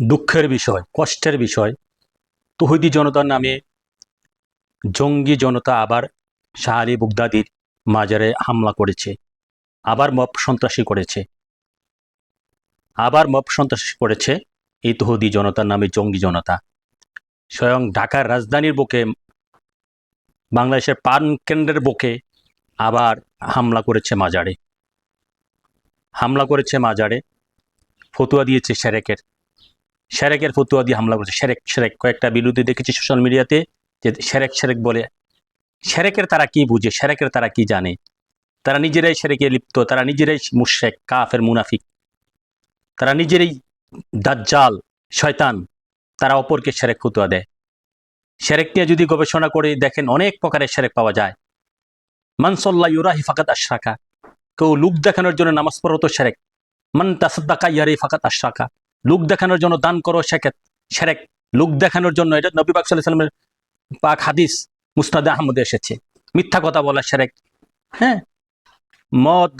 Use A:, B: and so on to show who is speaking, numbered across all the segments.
A: দুঃখের বিষয়, কষ্টের বিষয়, তৌহিদি জনতার নামে জঙ্গি জনতা আবার শাহ আলী বাগদাদির মাজারে হামলা করেছে, আবার মব সন্ত্রাসী করেছে, এই তৌহিদি জনতার নামে জঙ্গি জনতা। স্বয়ং ঢাকার রাজধানীর বুকে, বাংলাদেশের পান কেন্দ্রের বুকে আবার হামলা করেছে মাজারে, ফতুয়া দিয়েছে সেরেকের ফতুয়া দিয়ে হামলা করেছে। সেরেক কয়েকটা বিরোধী দেখেছি সোশ্যাল মিডিয়াতে, যে সেরেক বলে। সেরেকের তারা কি বুঝে, সেরেকের তারা কি জানে? তারা নিজেরাই সেরেকে লিপ্ত, তারা নিজেরাই মুশরিক, কাফের, মুনাফিক, তারা নিজেরাই দাজ্জাল, শয়তান, তারা অপরকে সেরেক ফতুয়া দেয়। সেরেক নিয়ে যদি গবেষণা করে দেখেন, অনেক প্রকারের সেরেক পাওয়া যায়। মান সাল্লা ইউরাহি ফাকাত আশরাকা, কেউ লুক দেখানোর জন্য নামাজ পড়ো তো সেরেক। মান তাসাদ্দাকা ইয়ারি ফাকাত আশরাকা, লুক দেখানোর জন্য দান করো সেরেক। লুক দেখানোর জন্য, এটা নবী পাক সাল্লাল্লাহু আলাইহি ওয়াসাল্লামের পাক হাদিস মুসনাদে আহমদে এসেছে। মিথ্যা কথা বলা সেরেক। হ্যাঁ, মদ,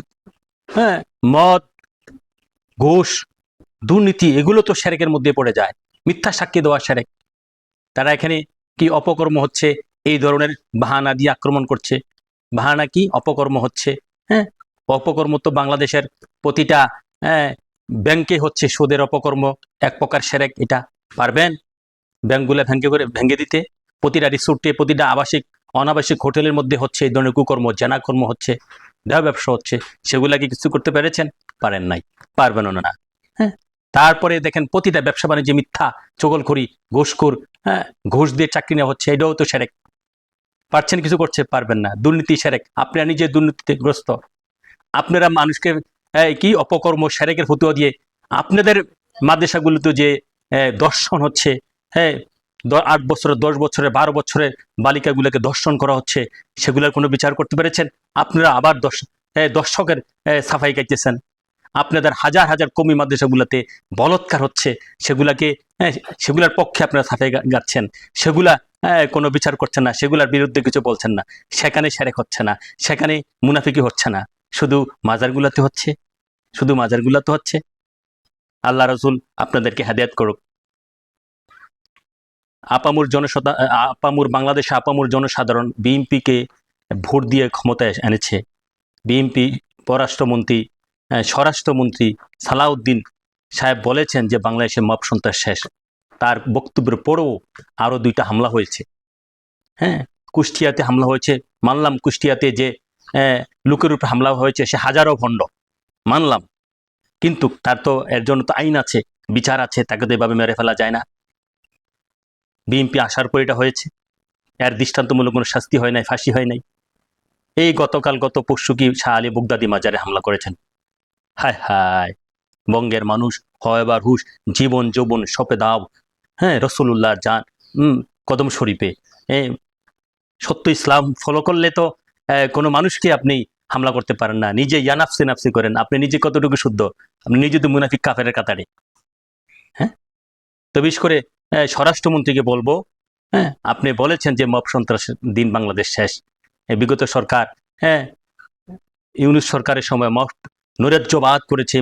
A: ঘুষ, দুর্নীতি, এগুলো তো সেরেকের মধ্যে পড়ে যায়। মিথ্যা সাক্ষী দেওয়া সেরেক। তারা এখানে কি অপকর্ম হচ্ছে, এই ধরনের বাহানা দিয়ে আক্রমণ করছে। বাহানা কি? অপকর্ম হচ্ছে। হ্যাঁ, অপকর্ম তো বাংলাদেশের প্রতিটা ব্যাংকে হচ্ছে। সুদের অপকর্ম এক প্রকার সেরেক। এটা পারবেন ব্যাংকগুলো ভেঙে দিতে? প্রতিটা রিসোর্টে, প্রতিটা অনাবাসিক হোটেলের মধ্যে হচ্ছে এই ধরনের কুকর্ম, জেনাকর্ম হচ্ছে, দেহ ব্যবসা হচ্ছে। সেগুলাকে কিছু করতে পেরেছেন? পারেন নাই, পারবেনও না। হ্যাঁ, তারপরে দেখেন প্রতিটা ব্যবসা বাণিজ্যে মিথ্যা, চগলখড়ি, ঘুষখোর, ঘুষ দিয়ে চাকরি নেওয়া হচ্ছে। এটাও তো সেরেক। পারছেন কিছু করতে? পারবেন না। দুর্নীতি সেরেক। আপনারা নিজে দুর্নীতিতে গ্রস্ত। আপনারা মানুষকে কি অপকর্ম, সেরেকের ফতুয়া দিয়ে আপনাদের মাদ্রাসাগুলোতে যে দর্শন হচ্ছে, হ্যাঁ, 8 বছরের, 10 বছরের, 12 বছরের বালিকাগুলোকে দর্শন করা হচ্ছে, সেগুলোর কোনো বিচার করতে পেরেছেন? আপনারা আবার দর্শকের সাফাই গাইতেছেন। আপনাদের হাজার হাজার কমি মাদ্রাসাগুলোতে বলৎকার হচ্ছে, সেগুলার পক্ষে আপনারা সাফাই গাচ্ছেন। সেগুলা কোনো বিচার করছেন না, সেগুলার বিরুদ্ধে কিছু বলছেন না। সেখানে সেরেক হচ্ছে না, সেখানে মুনাফিকি হচ্ছে না, শুধু মাজারগুলাতে হচ্ছে। আল্লাহ রাসূল আপনাদেরকে হেদায়েত করুক। বাংলাদেশে আপামর জনসাধারণ বিএনপিকে ভোট দিয়ে ক্ষমতায় এনেছে। বিএনপি স্বরাষ্ট্রমন্ত্রী সালাউদ্দিন সাহেব বলেছেন যে বাংলাদেশে মব সন্ত্রাস শেষ। তার বক্তব্যের পরেও আরো 2টা হামলা হয়েছে। হ্যাঁ, কুষ্টিয়াতে হামলা হয়েছে, মানলাম। কুষ্টিয়াতে যে লোকের উপর হামলা হয়েছে, সে হাজারো ভণ্ড, মানলাম। কিন্তু তার তো এর জন্য তো আইন আছে, বিচার আছে, তাকে তো এভাবে মেরে ফেলা যায় না। বিএনপি আসার পর এটা হয়েছে। এর দৃষ্টান্তমূলক কোনো শাস্তি হয় নাই, ফাঁসি হয় নাই। এই গত পরশু কি শাহ আলী বাগদাদি মাজারে হামলা করেছেন? হায় হায়, বঙ্গের মানুষ হয় এবার হুশ, জীবন যৌবন সপে দাও। হ্যাঁ, রসুল্লাহ জান কদম শরীফে সত্য ইসলাম ফলো করলে তো কোনো মানুষকে আপনি হামলা করতে পারেন না। নিজে নাফসি করেন। আপনি নিজে কতটুকু শুদ্ধ? আপনি নিজে তো মুনাফিক, কাফেরের কাতারে। হ্যাঁ, তো বিশেষ করে স্বরাষ্ট্রমন্ত্রীকে বলবো, হ্যাঁ, আপনি বলেছেন যে মব সন্ত্রাসের দিন বাংলাদেশ শেষ। বিগত সরকার, ইউনূস সরকারের সময় নৈরাজ্যবাদ করেছে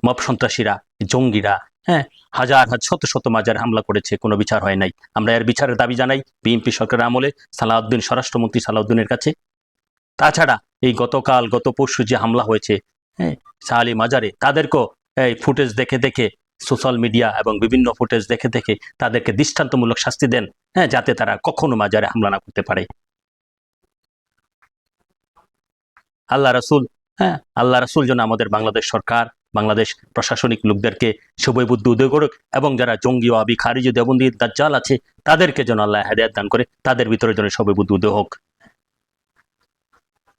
A: মব সন্ত্রাসীরা, জঙ্গিরা। হ্যাঁ, হাজার শত মাজার হামলা করেছে, কোনো বিচার হয় নাই। আমরা এর বিচারের দাবি জানাই বিএনপি সরকারের আমলে স্বরাষ্ট্রমন্ত্রী সালাউদ্দিনের কাছে। তাছাড়া এই গত পরশু যে হামলা হয়েছে, হ্যাঁ, শাহ আলী মাজারে, তাদেরকেও এই ফুটেজ দেখে সোশ্যাল মিডিয়া এবং বিভিন্ন ফুটেজ দেখে তাদেরকে দৃষ্টান্তমূলক শাস্তি দেন, হ্যাঁ, যাতে তারা কখনো মাজারে হামলা না করতে পারে। আল্লাহ রাসূল যেন আমাদের বাংলাদেশ সরকার, বাংলাদেশ প্রশাসনিক লোকদেরকে সবই বুদ্ধি উদয় করুক, এবং যারা জঙ্গি, ওয়াহাবি, খারিজি, দেওবন্দি, দাজ্জাল আছে, তাদেরকে যেন আল্লাহ হেদায়েত দান করে, তাদের ভিতরে যেন সবই বুদ্ধি উদয় হোক।